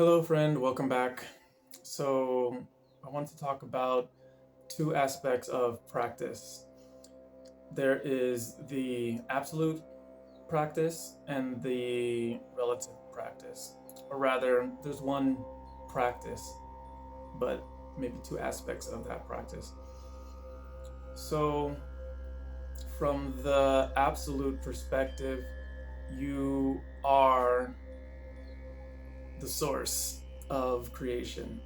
Hello, friend. Welcome back. So, I want to talk about two aspects of practice. There is the absolute practice and the relative practice. Or rather, there's one practice, but maybe two aspects of that practice. So, from the absolute perspective, you are the source of creation,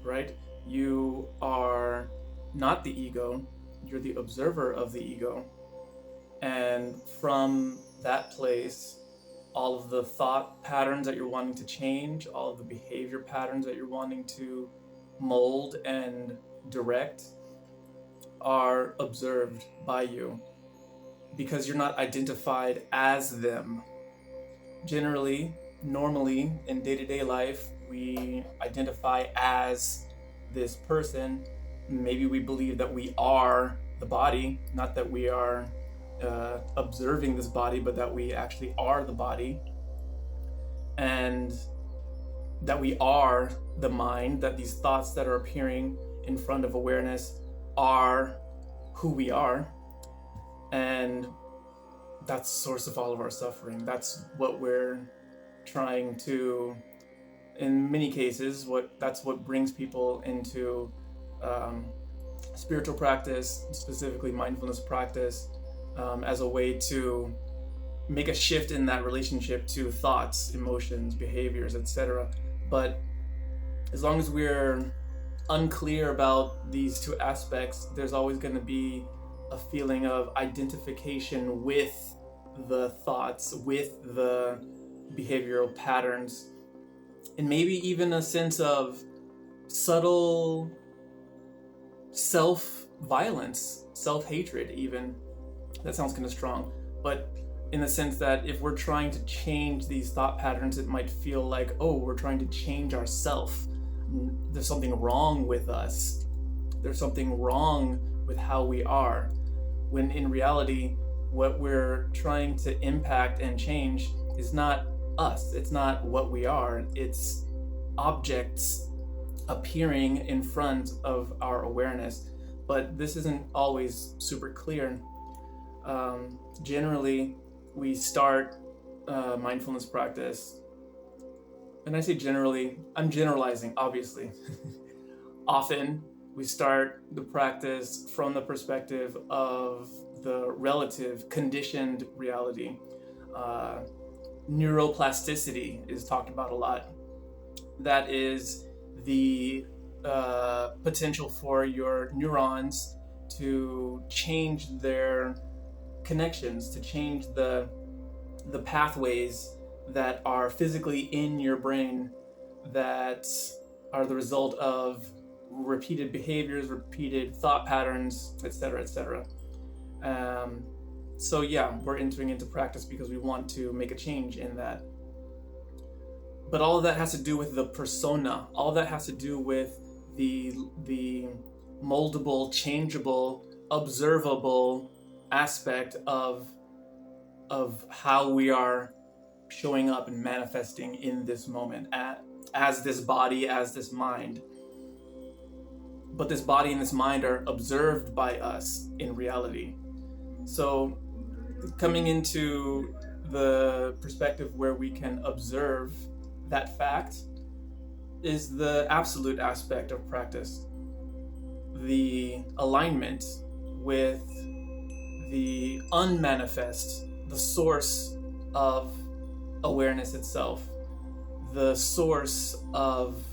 right? You are not the ego, you're the observer of the ego. And from that place, all of the thought patterns that you're wanting to change, all of the behavior patterns that you're wanting to mold and direct are observed by you because you're not identified as them. Generally, normally in day-to-day life, we identify as this person. Maybe we believe that we are the body, not that we are observing this body, but that we actually are the body, and that we are the mind, that these thoughts that are appearing in front of awareness are who we are. And that's the source of all of our suffering. That's what we're trying to, in many cases, that's what brings people into um, spiritual practice, specifically mindfulness practice, as a way to make a shift in that relationship to thoughts, emotions, behaviors, etc. But as long as we're unclear about these two aspects, there's always going to be a feeling of identification with the thoughts, with the behavioral patterns, and maybe even a sense of subtle self-violence, self-hatred even. That sounds kind of strong, but in the sense that if we're trying to change these thought patterns, it might feel like, oh, we're trying to change ourselves. There's something wrong with us. There's something wrong with how we are. When in reality, what we're trying to impact and change is not us. It's not what we are. It's objects appearing in front of our awareness. But this isn't always super clear. Generally, we start mindfulness practice, and I say generally, I'm generalizing, obviously. Often, we start the practice from the perspective of the relative conditioned reality. Uh, Neuroplasticity is talked about a lot. That is the potential for your neurons to change their connections, to change the pathways that are physically in your brain that are the result of repeated behaviors, repeated thought patterns, etc., etc. So yeah, we're entering into practice because we want to make a change in that. But all of that has to do with the persona. All of that has to do with the moldable, changeable, observable aspect of how we are showing up and manifesting in this moment as this body, as this mind. But this body and this mind are observed by us in reality. So coming into the perspective where we can observe that fact is the absolute aspect of practice. The alignment with the unmanifest, the source of awareness itself, the source of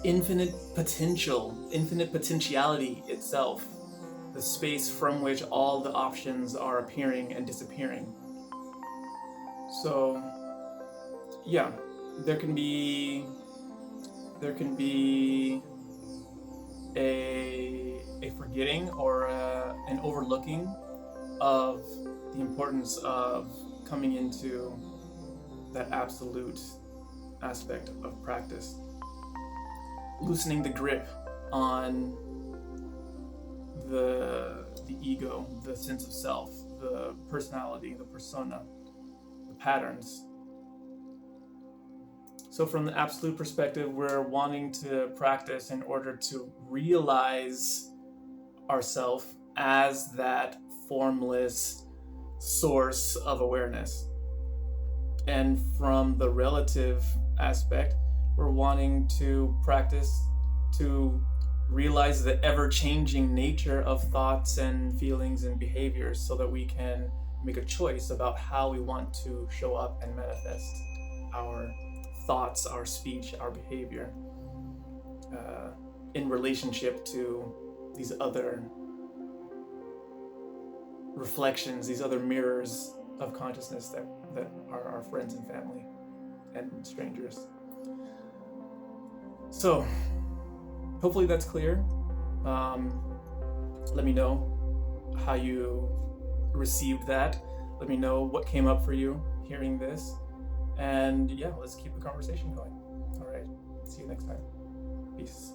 infinite potential, infinite potentiality itself, the space from which all the options are appearing and disappearing. So, yeah, there can be a forgetting or an overlooking of the importance of coming into that absolute aspect of practice, loosening the grip on the ego, the sense of self, the personality, the persona, the patterns. So from the absolute perspective, we're wanting to practice in order to realize ourself as that formless source of awareness. And from the relative aspect, we're wanting to practice to realize the ever-changing nature of thoughts and feelings and behaviors so that we can make a choice about how we want to show up and manifest our thoughts, our speech, our behavior in relationship to these other reflections, these other mirrors of consciousness that are our friends and family and strangers. So hopefully that's clear. Let me know how you received that. Let me know what came up for you hearing this. And yeah, let's keep the conversation going. All right. See you next time. Peace.